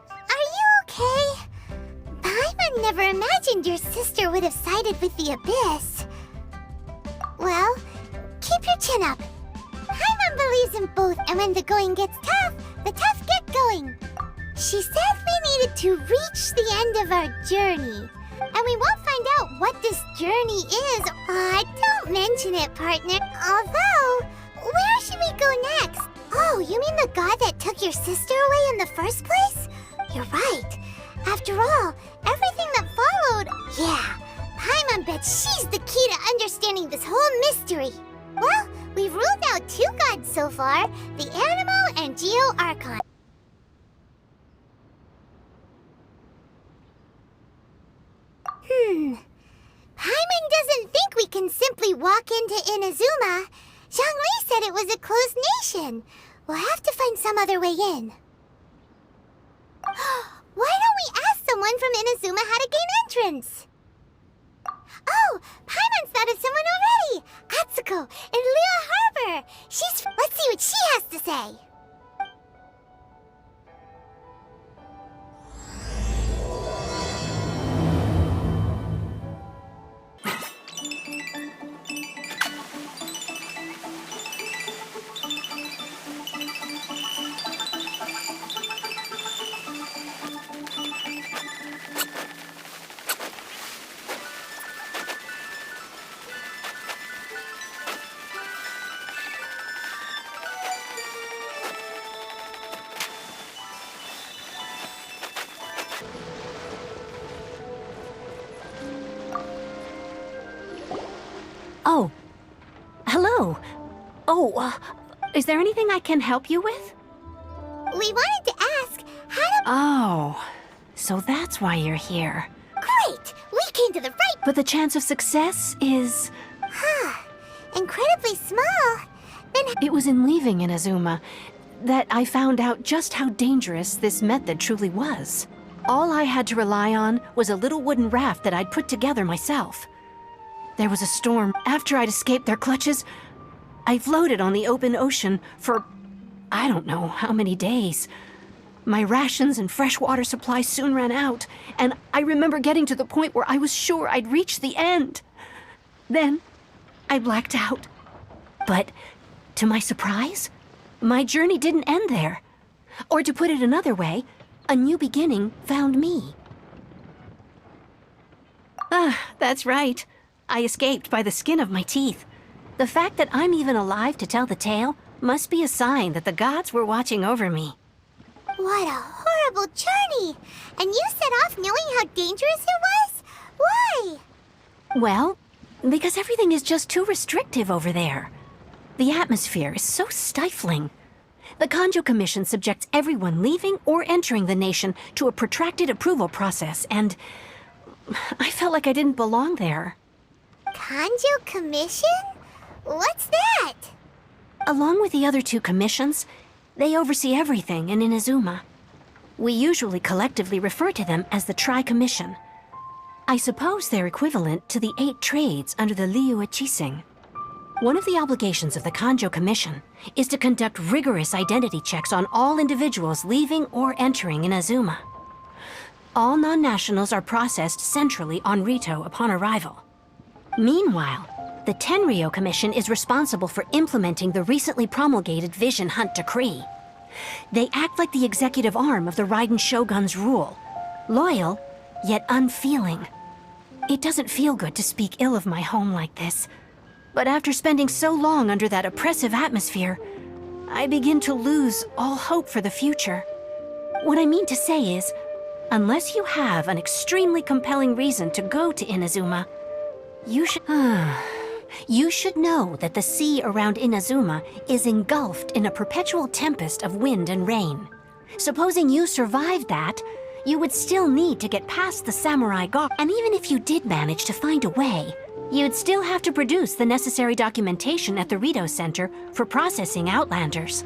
Are you okay? Paimon never imagined your sister would have sided with the Abyss. Well, keep your chin up. Paimon believes in both, and when the going gets tough, the tough get going. She said we needed to reach the end of our journey. And we won't find out what this journey is. Don't mention it, partner. Although, where should we go next? Oh, you mean the god that took your sister away in the first place? You're right. After all, everything that followed... Yeah, Paimon bets she's the key to understanding this whole mystery. Well, we've ruled out 2 gods so far, the Animo and Geo Archon. Paimon doesn't think we can simply walk into Inazuma. Zhongli said it was a closed nation. We'll have to find some other way in. Why don't we ask someone from Inazuma how to gain entrance? Oh, Paimon's thought of someone already! Atsuko in Liyue Harbor! Let's see what she has to say! Oh. Hello. Oh, is there anything I can help you with? We wanted to ask how to... Oh, so that's why you're here. Great! We came to the right... But the chance of success is... Incredibly small. Then... It was in leaving Inazuma that I found out just how dangerous this method truly was. All I had to rely on was a little wooden raft that I'd put together myself. There was a storm. After I'd escaped their clutches, I floated on the open ocean for I don't know how many days. My rations and fresh water supply soon ran out, and I remember getting to the point where I was sure I'd reached the end. Then, I blacked out. But, to my surprise, my journey didn't end there. Or to put it another way, a new beginning found me. That's right. I escaped by the skin of my teeth. The fact that I'm even alive to tell the tale must be a sign that the gods were watching over me. What a horrible journey! And you set off knowing how dangerous it was? Why? Well, because everything is just too restrictive over there. The atmosphere is so stifling. The Kanjo Commission subjects everyone leaving or entering the nation to a protracted approval process, and I felt like I didn't belong there. Kanjo Commission? What's that? Along with the other 2 commissions, they oversee everything in Inazuma. We usually collectively refer to them as the Tri-Commission. I suppose they're equivalent to the 8 trades under the Liyue Chising. One of the obligations of the Kanjo Commission is to conduct rigorous identity checks on all individuals leaving or entering Inazuma. All non-nationals are processed centrally on Rito upon arrival. Meanwhile, the Tenryo Commission is responsible for implementing the recently promulgated Vision Hunt Decree. They act like the executive arm of the Raiden Shogun's rule. Loyal, yet unfeeling. It doesn't feel good to speak ill of my home like this. But after spending so long under that oppressive atmosphere, I begin to lose all hope for the future. What I mean to say is, unless you have an extremely compelling reason to go to Inazuma, you should know that the sea around Inazuma is engulfed in a perpetual tempest of wind and rain. Supposing you survived that, you would still need to get past the samurai guard. And even if you did manage to find a way, You'd still have to produce the necessary documentation at the Rito Center for processing Outlanders.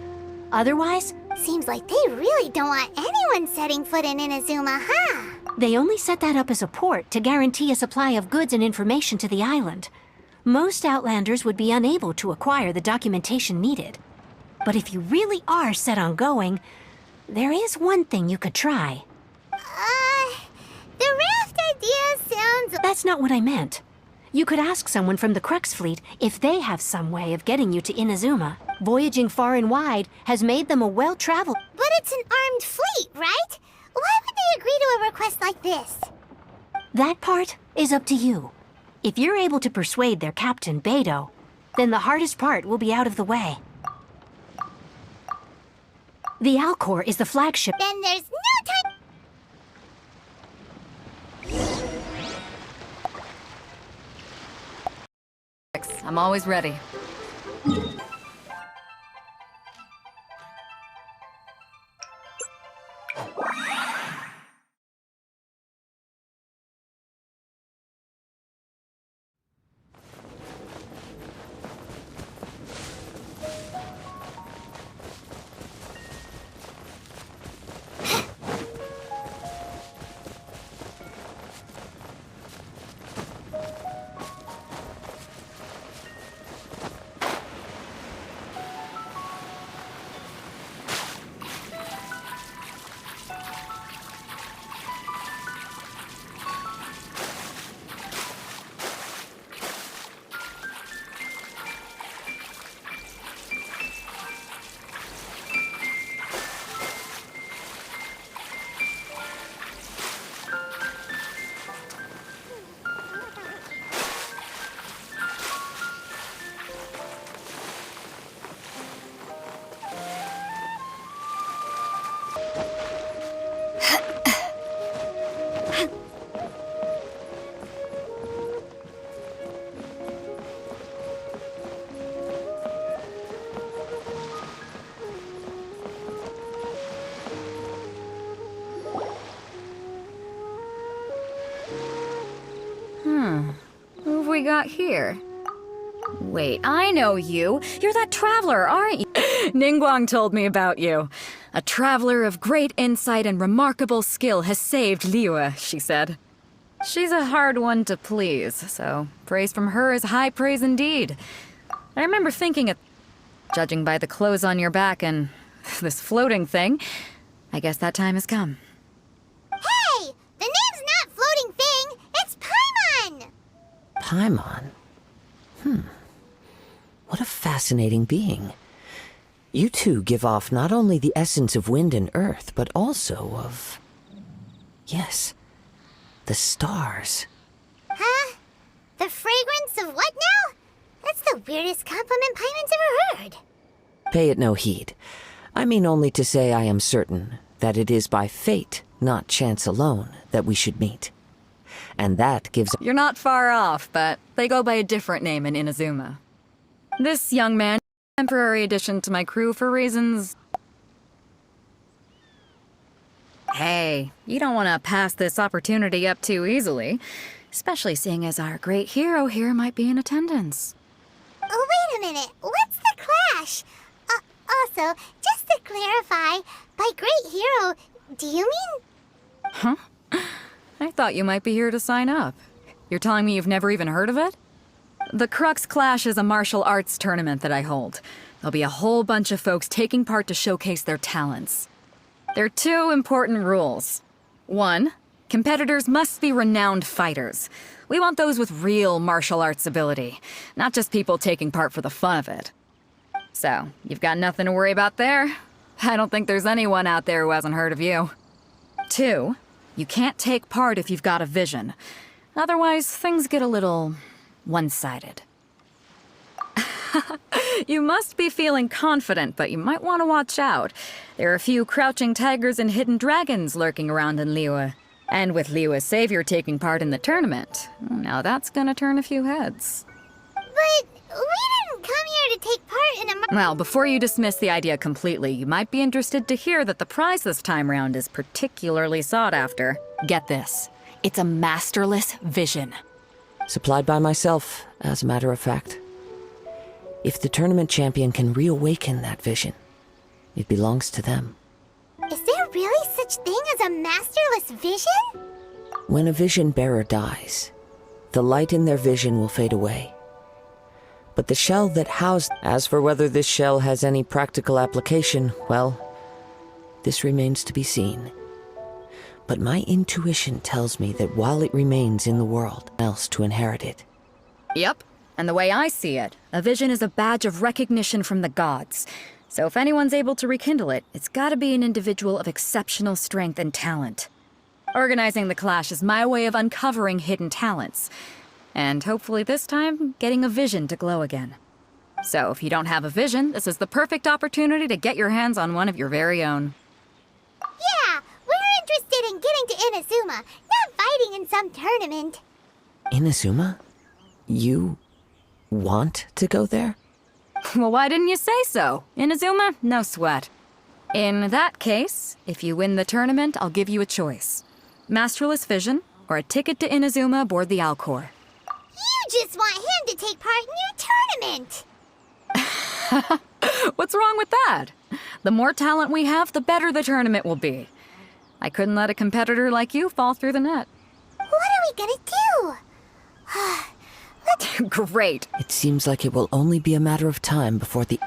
Otherwise, Seems like they really don't want anyone setting foot in Inazuma, huh? they only set that up as a port to guarantee a supply of goods and information to the island. Most Outlanders would be unable to acquire the documentation needed. But if you really are set on going, there is one thing you could try. The raft idea sounds... That's not what I meant. You could ask someone from the Crux fleet if they have some way of getting you to Inazuma. Voyaging far and wide has made them a well-traveled... But it's an armed fleet, right? Why would they agree to a request like this? That part is up to you. If you're able to persuade their captain, Beidou, then the hardest part will be out of the way. The Alcor is the flagship. Then there's no time... I'm always ready. Who have we got here? Wait, I know you. You're that traveler, aren't you? Ningguang told me about you. A traveler of great insight and remarkable skill has saved Liyue, she said. She's a hard one to please, so praise from her is high praise indeed. I remember thinking it, judging by the clothes on your back and this floating thing, I guess that time has come. Hey! The name's not Floating Thing! It's Paimon! Paimon? What a fascinating being. You two give off not only the essence of wind and earth, but also of... yes, the stars. Huh? The fragrance of what now? That's the weirdest compliment Paimon's ever heard. Pay it no heed. I mean only to say I am certain that it is by fate, not chance alone, that we should meet. And that gives... You're not far off, but they go by a different name in Inazuma. This young man, temporary addition to my crew for reasons... Hey, you don't want to pass this opportunity up too easily, especially seeing as our great hero here might be in attendance. Oh, wait a minute. What's the clash? Also, just to clarify, by great hero, do you mean... Huh? I thought you might be here to sign up. You're telling me you've never even heard of it? The Crux Clash is a martial arts tournament that I hold. There'll be a whole bunch of folks taking part to showcase their talents. There are two important rules. One, competitors must be renowned fighters. We want those with real martial arts ability, not just people taking part for the fun of it. So, you've got nothing to worry about there. I don't think there's anyone out there who hasn't heard of you. Two, you can't take part if you've got a vision. Otherwise, things get a little one-sided. You must be feeling confident, but you might want to watch out. There are a few crouching tigers and hidden dragons lurking around in Liyue. And with Liyue's savior taking part in the tournament, now that's gonna turn a few heads. But we didn't come here to take part in a... Well, before you dismiss the idea completely, you might be interested to hear that the prize this time round is particularly sought after. Get this. It's a masterless vision. Supplied by myself, as a matter of fact. If the tournament champion can reawaken that vision, it belongs to them. Is there really such thing as a masterless vision? When a vision bearer dies, the light in their vision will fade away. But the shell that housed... As for whether this shell has any practical application, well, this remains to be seen. But my intuition tells me that while it remains in the world, else to inherit it. Yep. And the way I see it, a vision is a badge of recognition from the gods. So if anyone's able to rekindle it, it's gotta be an individual of exceptional strength and talent. Organizing the clash is my way of uncovering hidden talents. And hopefully this time, getting a vision to glow again. So if you don't have a vision, this is the perfect opportunity to get your hands on one of your very own. Yeah, we're interested in getting to Inazuma, not fighting in some tournament. Inazuma? You want to go there? Well, why didn't you say so? Inazuma? No sweat. In that case, if you win the tournament, I'll give you a choice. Masterless Vision, or a ticket to Inazuma aboard the Alcor. You just want him to take part in your tournament! What's wrong with that? The more talent we have, the better the tournament will be. I couldn't let a competitor like you fall through the net. What are we gonna do? Great. It seems like it will only be a matter of time before the...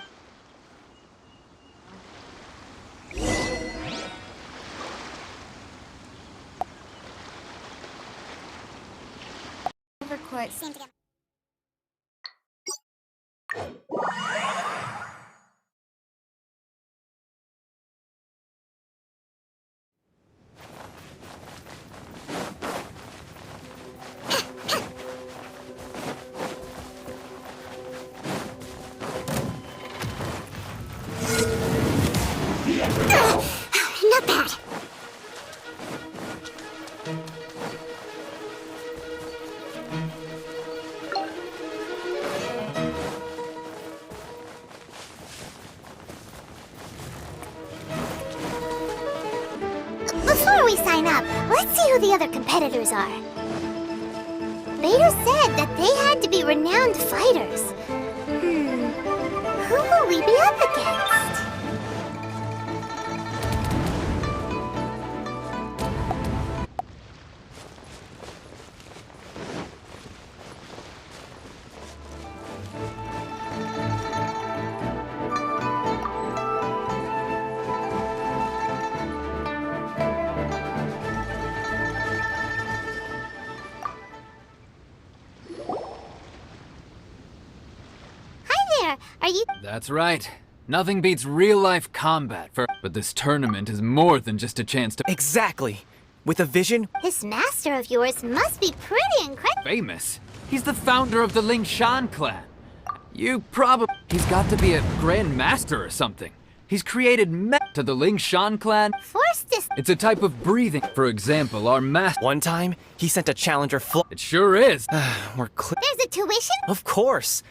Not bad. Before we sign up, let's see who the other competitors are. Vader said that they had to be renowned fighters. Who will we be up against? Are you... That's right. Nothing beats real-life combat but this tournament is more than just a chance to... Exactly. With a vision... This master of yours must be pretty incredible. Famous. He's the founder of the Lingshan clan. He's got to be a Grand Master or something. He's created to the Lingshan clan. Force this... It's a type of breathing. For example, our master... One time, he sent a challenger It sure is. There's a tuition? Of course.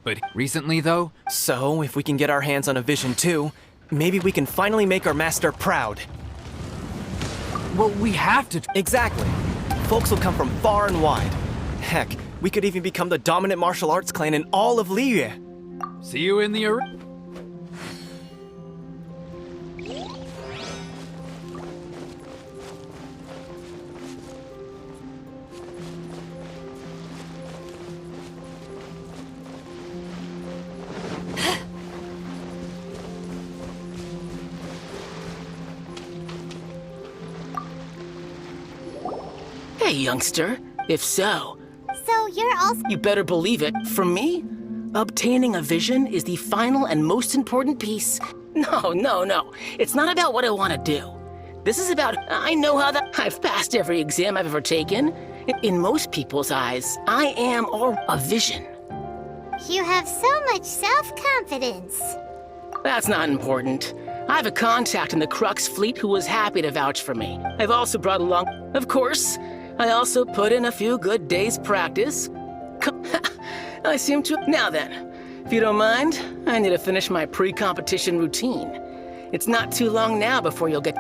But recently, though... So, if we can get our hands on a vision too, maybe we can finally make our master proud. Well, we have to... Exactly. Folks will come from far and wide. Heck, we could even become the dominant martial arts clan in all of Liyue. See you in the arena. Hey, youngster. If so, So you're also... you better believe it. For me, obtaining a vision is the final and most important piece. No. It's not about what I want to do. This is about, I know how that... I've passed every exam I've ever taken. In most people's eyes, I am or a vision. You have so much self-confidence. That's not important. I have a contact in the Crux fleet who was happy to vouch for me. I've also brought along... Of course, I also put in a few good days' practice. I seem to... Now then, if you don't mind, I need to finish my pre-competition routine. It's not too long now before you'll get...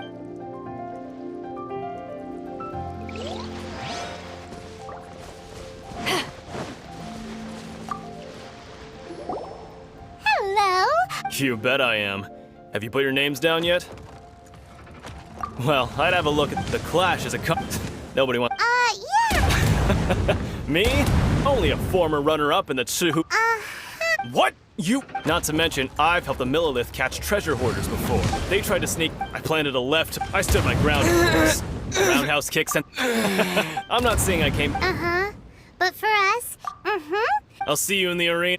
You bet I am. Have you put your names down yet? Well, I'd have a look at the Clash as a Nobody wants. Yeah. Me? Only a former runner-up in the two. What? You? Not to mention, I've helped the Millilith catch treasure hoarders before. They tried to sneak. I planted a left. I stood my ground. Roundhouse kicks and. I'm not saying I came. But for us, I'll see you in the arena.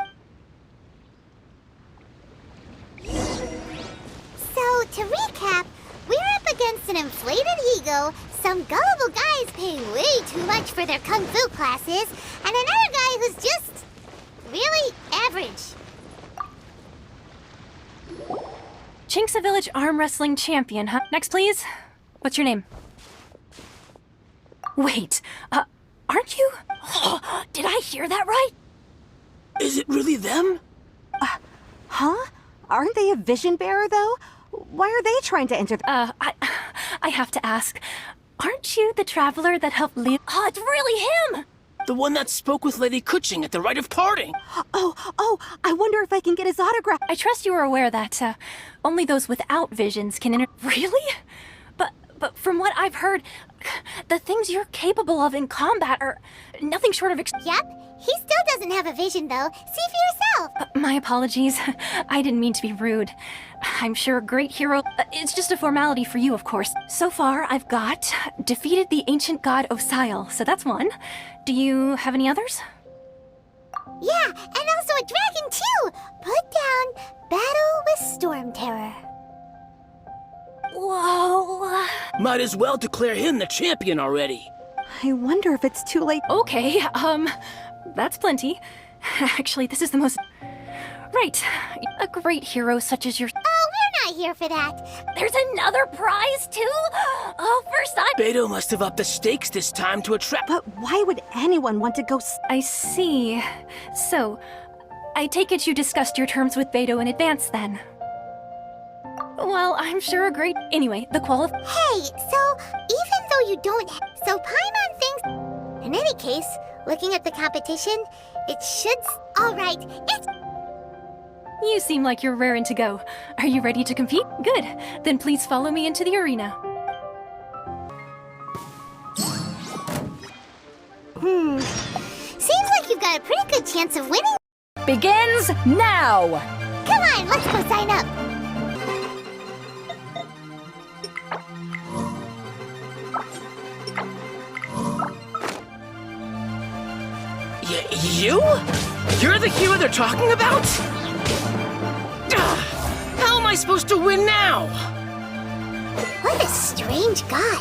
So, to recap, we're up against an inflated ego, some gullible guys paying way too much for their kung fu classes, and another guy who's just really average. Chinksa Village arm wrestling champion, huh? Next, please. What's your name? Wait, aren't you? Oh, did I hear that right? Is it really them? Huh? Aren't they a vision bearer, though? Why are they trying to enter I have to ask. Aren't you the traveler that helped leave? Oh, it's really him! The one that spoke with Lady Kuching at the rite of parting. Oh, I wonder if I can get his autograph. I trust you are aware that, only those without visions can enter. Really? But from what I've heard, the things you're capable of in combat are nothing short of Yep, he still doesn't have a vision, though. See for yourself. My apologies. I didn't mean to be rude. I'm sure a great hero. It's just a formality for you, of course. So far, I've got defeated the ancient god Osial, so that's one. Do you have any others? Yeah, and also a dragon, too. Put down Battle with Storm Terror. Whoa. Might as well declare him the champion already. I wonder if it's too late. Okay, that's plenty. Actually, this is the most... Right, a great hero such as your... Oh, we're not here for that. There's another prize, too? Oh, first time... Beto must have upped the stakes this time to attract... But why would anyone want to go I see. So, I take it you discussed your terms with Beto in advance, then? Well, I'm sure a great... Anyway, the Hey, so even though you don't... So Paimon thinks... In any case, looking at the competition, it should... Alright, it's... You seem like you're raring to go. Are you ready to compete? Good. Then please follow me into the arena. Seems like you've got a pretty good chance of winning. Begins now! Come on, let's go sign up. You? You're the hero they're talking about? How am I supposed to win now? What a strange guy.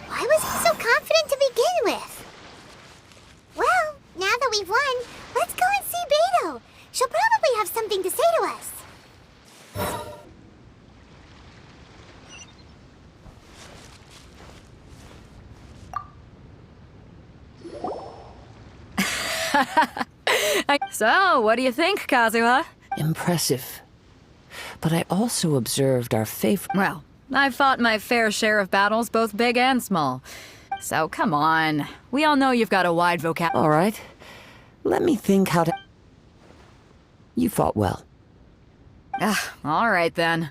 Why was he so confident to begin with? Well, now that we've won, let's go and see Beto. She'll probably have something to say to us. So, what do you think, Kazuha? Impressive. But I also observed our favorite. Well, I've fought my fair share of battles, both big and small. So come on. We all know you've got a wide vocabulary. All right. Let me think how to. You fought well. All right then.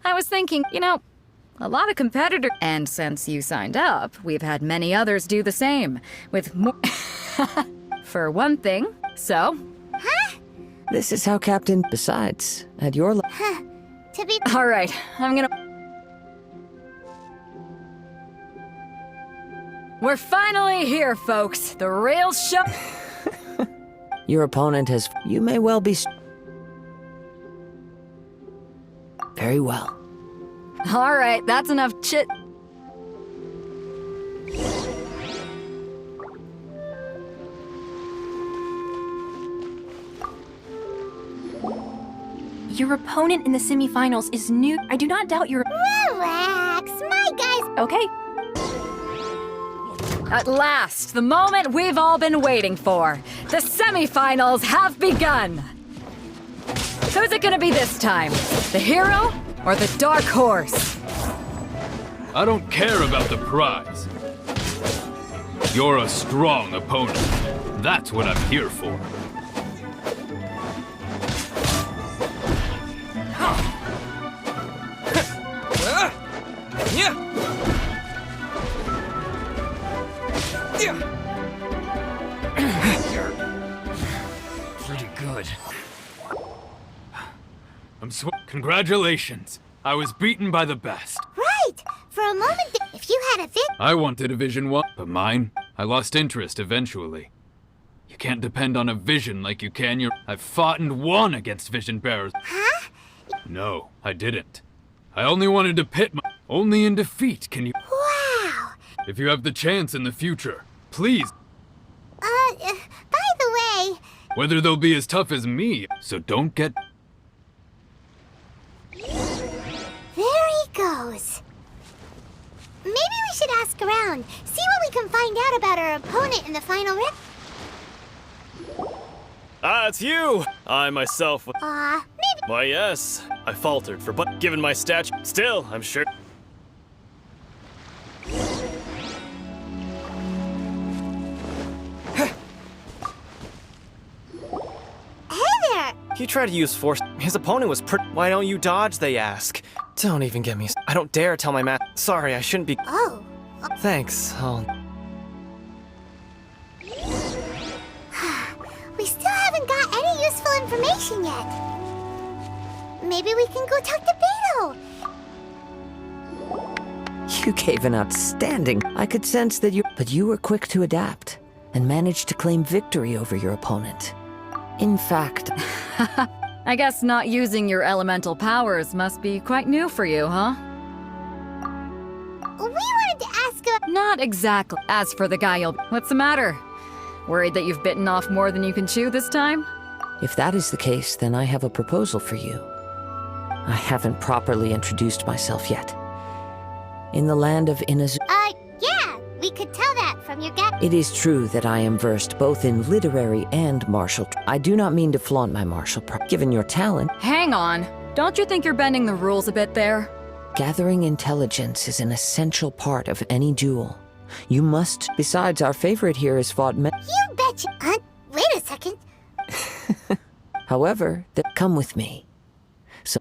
I was thinking, a lot of competitors. And since you signed up, we've had many others do the same. With more. For one thing, so. This is how Captain. Besides, at your. To be... All right, I'm gonna. We're finally here, folks. The real show. Your opponent has. You may well be. Very well. All right, that's enough chit. Your opponent in the semifinals is new. I do not doubt your... Relax, my guys... Okay. At last, the moment we've all been waiting for. The semifinals have begun. Who's it gonna be this time? The hero or the dark horse? I don't care about the prize. You're a strong opponent. That's what I'm here for. good. Congratulations. I was beaten by the best. Right! For a moment, if you had a I wanted a vision one, but mine, I lost interest eventually. You can't depend on a vision like you can your— I've fought and won against vision bearers. Huh? No, I didn't. I only wanted to pit my— Only in defeat can you— Wow! If you have the chance in the future, please. By the way... Whether they'll be as tough as me, so don't get— There he goes. Maybe we should ask around, see what we can find out about our opponent in the final round. Ah, it's you! I myself. Maybe. Why, yes. I faltered for but given my stature. Still, I'm sure. Hey there! He tried to use force. His opponent was Why don't you dodge, they ask. Don't even get me. I don't dare tell my Sorry, I shouldn't be. Oh. Thanks, We still haven't got any useful information yet. Maybe we can go talk to Beto. You gave an outstanding. I could sense that you. But you were quick to adapt and managed to claim victory over your opponent. In fact, I guess not using your elemental powers must be quite new for you, huh? We wanted to ask Not exactly. As for the guy What's the matter? Worried that you've bitten off more than you can chew this time? if that is the case, then I have a proposal for you. I haven't properly introduced myself yet. In the land of Inazu, yeah, we could tell that from your gut. it is true that I am versed both in literary and martial. I do not mean to flaunt my martial given your talent. Hang on. Don't you think you're bending the rules a bit there? Gathering intelligence is an essential part of any duel. You must. Besides, our favorite here has fought You betcha. Wait a second. However, come with me. So.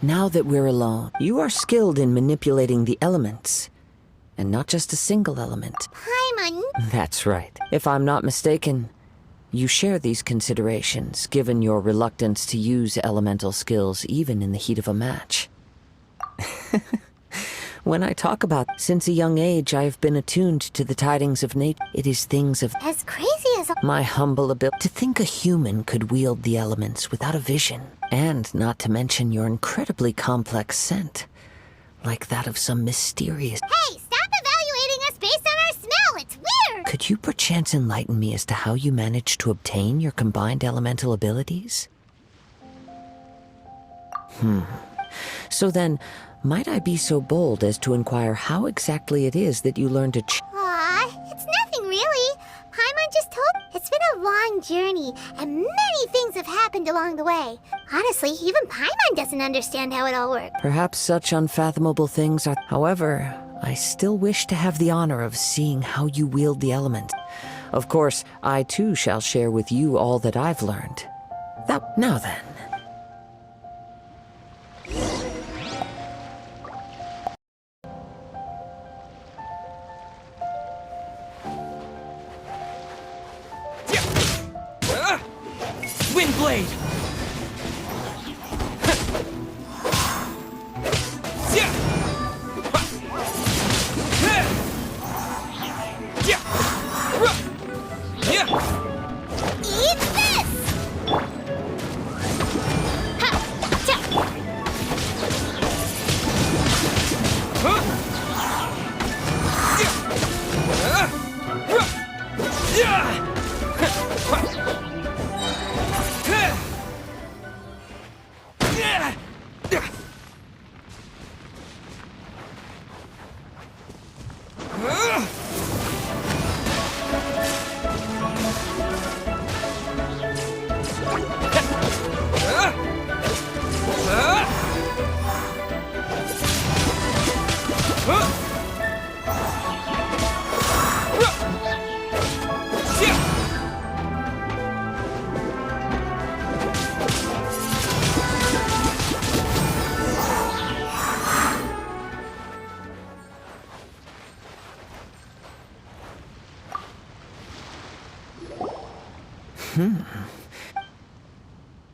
Now that we're alone, you are skilled in manipulating the elements. And not just a single element. Paimon. That's right. If I'm not mistaken, you share these considerations, given your reluctance to use elemental skills even in the heat of a match. When I talk about, since a young age I have been attuned to the tidings of nature, it is things of As crazy as my humble ability. To think a human could wield the elements without a vision, and not to mention your incredibly complex scent, like that of some mysterious... Hey, stop evaluating us based on our smell! It's weird! Could you perchance enlighten me as to how you managed to obtain your combined elemental abilities? So then, might I be so bold as to inquire how exactly it is that you learned to Aw, it's nothing really. Paimon just told... It's been a long journey, and many things have happened along the way. Honestly, even Paimon doesn't understand how it all works. Perhaps such unfathomable things are... However, I still wish to have the honor of seeing how you wield the element. Of course, I too shall share with you all that I've learned. Now then. Windblade!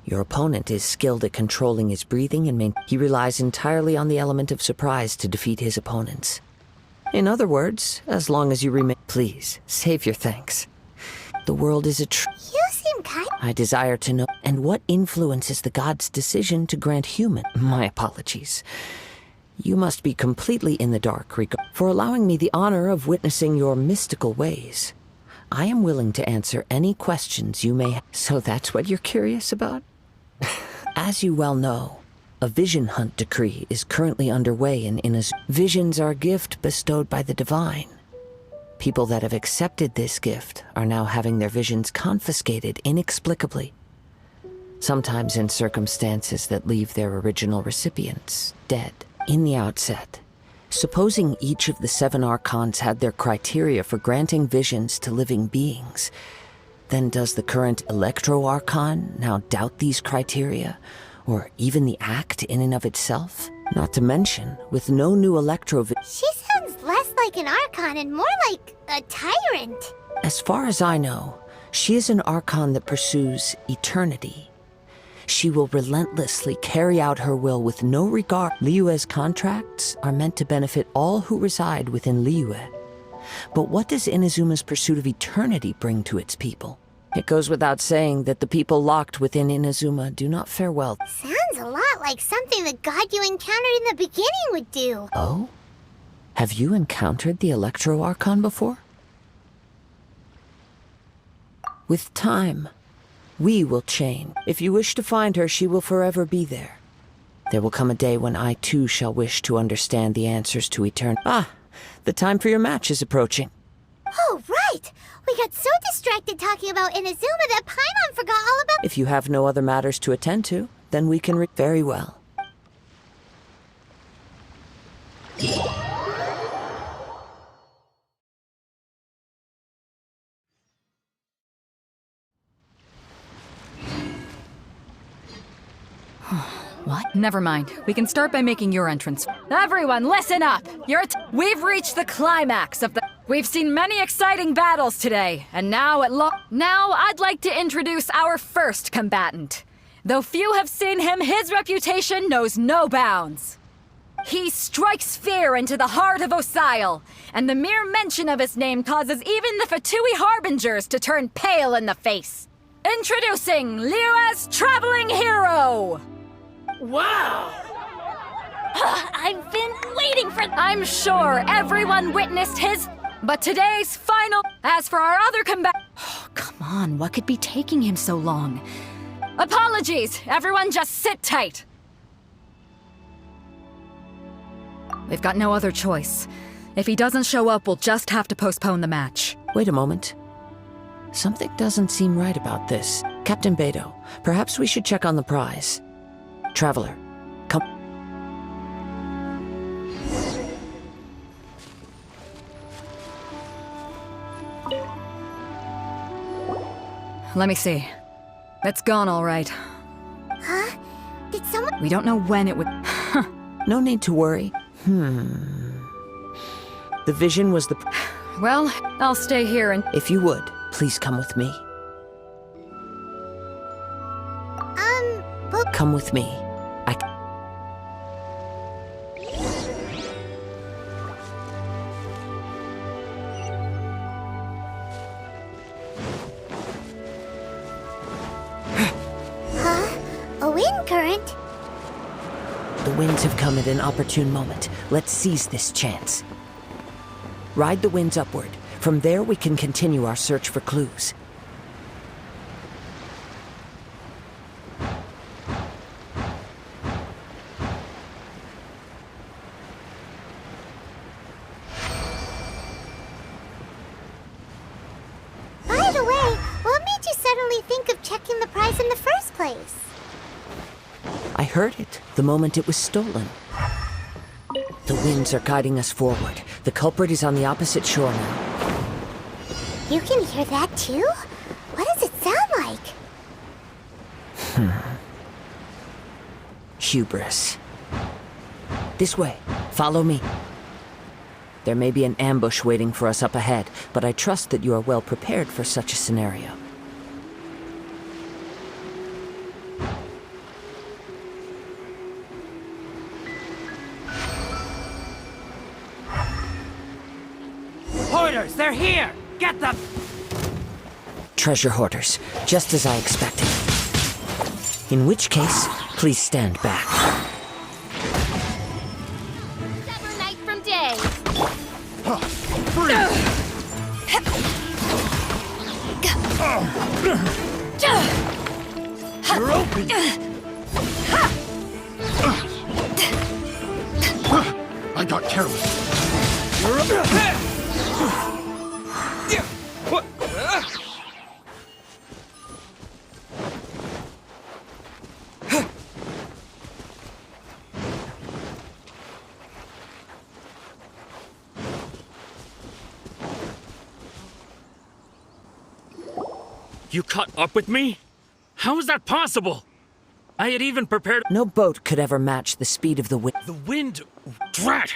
Your opponent is skilled at controlling his breathing and he relies entirely on the element of surprise to defeat his opponents. In other words, as long as you remain... Please, save your thanks. The world is a You seem kind. I desire to know... And what influences the god's decision to grant human... My apologies. You must be completely in the dark for allowing me the honor of witnessing your mystical ways. I am willing to answer any questions you may have. So that's what you're curious about? As you well know, a vision hunt decree is currently underway in Inazuma. Visions are a gift bestowed by the divine. People that have accepted this gift are now having their visions confiscated inexplicably. Sometimes in circumstances that leave their original recipients dead. In the outset, supposing each of the 7 archons had their criteria for granting visions to living beings, then does the current Electro-Archon now doubt these criteria, or even the act in and of itself? Not to mention, with no new She sounds less like an Archon and more like a tyrant. As far as I know, she is an Archon that pursues eternity. She will relentlessly carry out her will with no regard. Liyue's contracts are meant to benefit all who reside within Liyue. But what does Inazuma's pursuit of eternity bring to its people? It goes without saying that the people locked within Inazuma do not fare well. Sounds a lot like something the god you encountered in the beginning would do. Oh? Have you encountered the Electro-Archon before? With time, we will change. If you wish to find her, she will forever be there. There will come a day when I too shall wish to understand the answers to eternity. Ah, the time for your match is approaching. Oh, right! We got so distracted talking about Inazuma that Paimon forgot all about— If you have no other matters to attend to, then we can very well. What? Never mind. We can start by making your entrance. Everyone, listen up! We've reached the climax of the— We've seen many exciting battles today, and now Now I'd like to introduce our first combatant. Though few have seen him, his reputation knows no bounds. He strikes fear into the heart of Osile, and the mere mention of his name causes even the Fatui Harbingers to turn pale in the face. Introducing Liyue's traveling hero! Wow! I've been waiting for... I'm sure everyone witnessed his... But today's final... As for our other Oh, come on, what could be taking him so long? Apologies! Everyone just sit tight! We've got no other choice. If he doesn't show up, we'll just have to postpone the match. Wait a moment. Something doesn't seem right about this. Captain Beidou, perhaps we should check on the prize. Traveler, come. Let me see. It's gone all right. Huh? Did someone— We don't know when it would... No need to worry. The vision was the... Well, I'll stay here and... If you would, please come with me. but— Come with me. A wind current? The winds have come at an opportune moment. Let's seize this chance. Ride the winds upward. From there, we can continue our search for clues. By the way, what made you suddenly think of checking the prize in the first place? I heard it the moment it was stolen. The winds are guiding us forward. The culprit is on the opposite shore now. You can hear that too? What does it sound like? Hubris. This way. Follow me. There may be an ambush waiting for us up ahead, but I trust that you are well prepared for such a scenario. Hoarders, they're here! Get them! Treasure hoarders, just as I expected. In which case, please stand back. Sever night from day. You're open! I got careless. You're open! What? You caught up with me? How is that possible? I had even prepared— No boat could ever match the speed of the wind. The wind— Drat!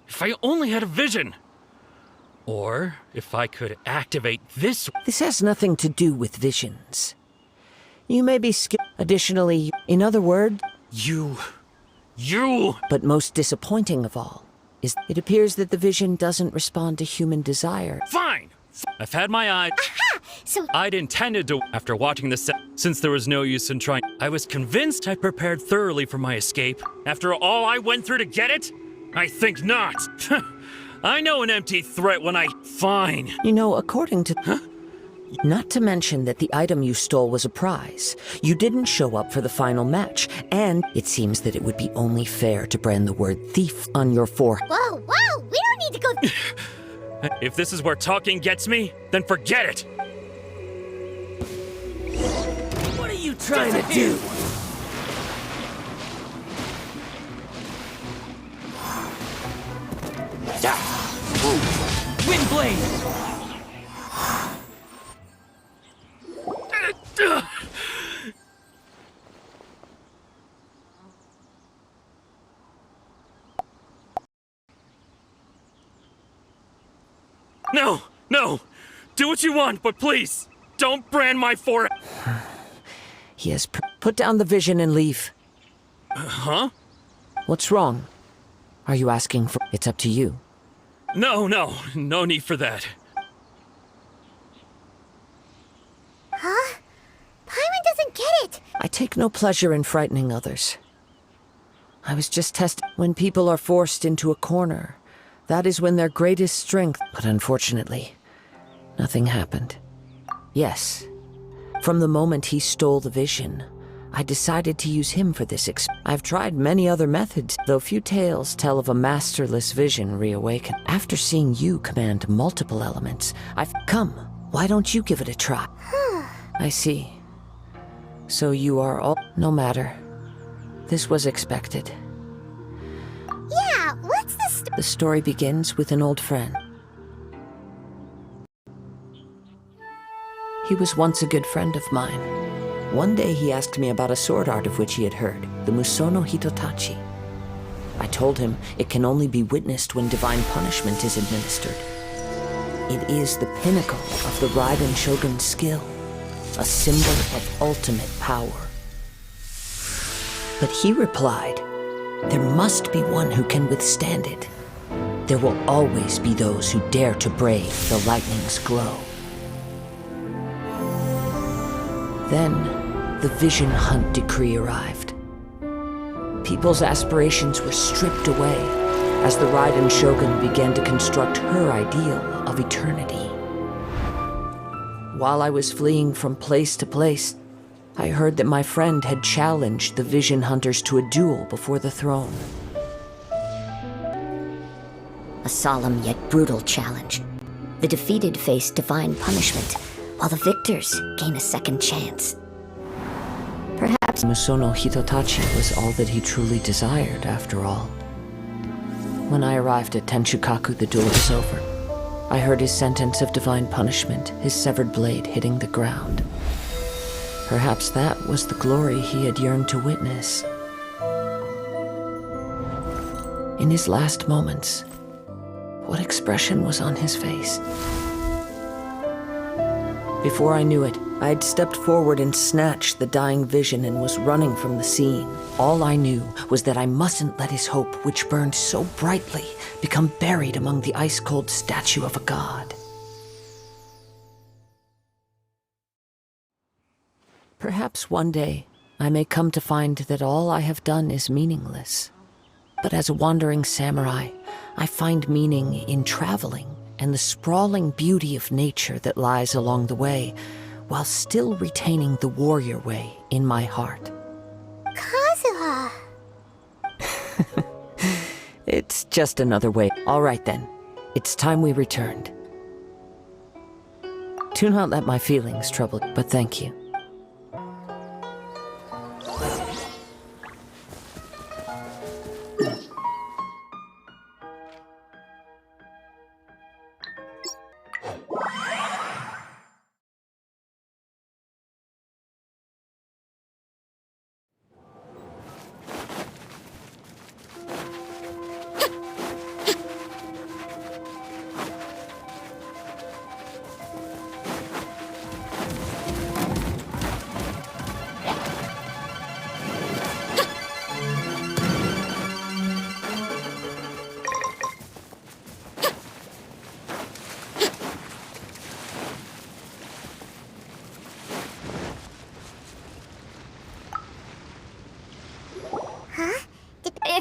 If I only had a vision! Or if I could activate this— This has nothing to do with visions. You may be Additionally, in other words— You... But most disappointing of all is it appears that the vision doesn't respond to human desire. Fine! I've had my eye. So I'd intended to, after watching the set, since there was no use in trying. I was convinced I prepared thoroughly for my escape. After all I went through to get it? I think not. I know an empty threat when I— Fine. You know, according to— Not to mention that the item you stole was a prize. You didn't show up for the final match, and it seems that it would be only fair to brand the word thief on your forehead. whoa, whoa, we don't need to go. If this is where talking gets me, then forget it. What are you trying to do? Windblade! No, no. Do what you want, but please, don't brand my forehead. He has put down the vision and leave. Huh? What's wrong? Are you asking for— It's up to you. No need for that. Huh? Paimon doesn't get it. I take no pleasure in frightening others. I was just testing when people are forced into a corner. That is when their greatest strength— But unfortunately, nothing happened. Yes, from the moment he stole the vision, I decided to use him for this I've tried many other methods, though few tales tell of a masterless vision reawaken. After seeing you command multiple elements, I've— Come, why don't you give it a try? I see. So you are all— No matter. This was expected. Yeah, what's the The story begins with an old friend. He was once a good friend of mine. One day he asked me about a sword art of which he had heard, the Musono Hitotachi. I told him it can only be witnessed when divine punishment is administered. It is the pinnacle of the Raiden Shogun's skill, a symbol of ultimate power. But he replied, there must be one who can withstand it. There will always be those who dare to brave the lightning's glow. Then, the Vision Hunt decree arrived. People's aspirations were stripped away as the Raiden Shogun began to construct her ideal of eternity. While I was fleeing from place to place, I heard that my friend had challenged the Vision Hunters to a duel before the throne. A solemn yet brutal challenge. The defeated face divine punishment, while the victors gain a second chance. Perhaps Musono Hitotachi was all that he truly desired, after all. When I arrived at Tenshukaku, the duel was over. I heard his sentence of divine punishment, his severed blade hitting the ground. Perhaps that was the glory he had yearned to witness. In his last moments, what expression was on his face? Before I knew it, I had stepped forward and snatched the dying vision and was running from the scene. All I knew was that I mustn't let his hope, which burned so brightly, become buried among the ice-cold statue of a god. Perhaps one day I may come to find that all I have done is meaningless. But as a wandering samurai, I find meaning in traveling and the sprawling beauty of nature that lies along the way, while still retaining the warrior way in my heart. Kazuha! It's just another way. All right then, it's time we returned. Do not let my feelings trouble, but thank you.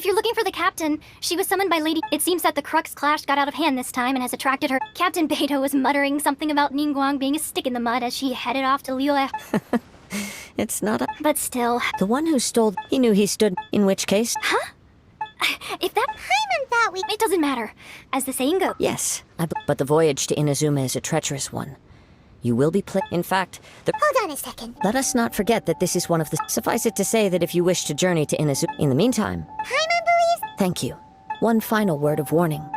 If you're looking for the captain, she was summoned by Lady... It seems that the Crux clash got out of hand this time and has attracted her. Captain Beidou was muttering something about Ningguang being a stick in the mud as she headed off to Liyue. It's not a... But still... The one who stole... He knew he stood... In which case... Huh? If that... Paimon thought we... It doesn't matter. As the saying goes... Yes, but the voyage to Inazuma is a treacherous one. You will be In fact, Hold on a second. let us not forget that this is one of the... Suffice it to say that if you wish to journey to Inazuma... In the meantime... Paimon believes... Thank you. One final word of warning.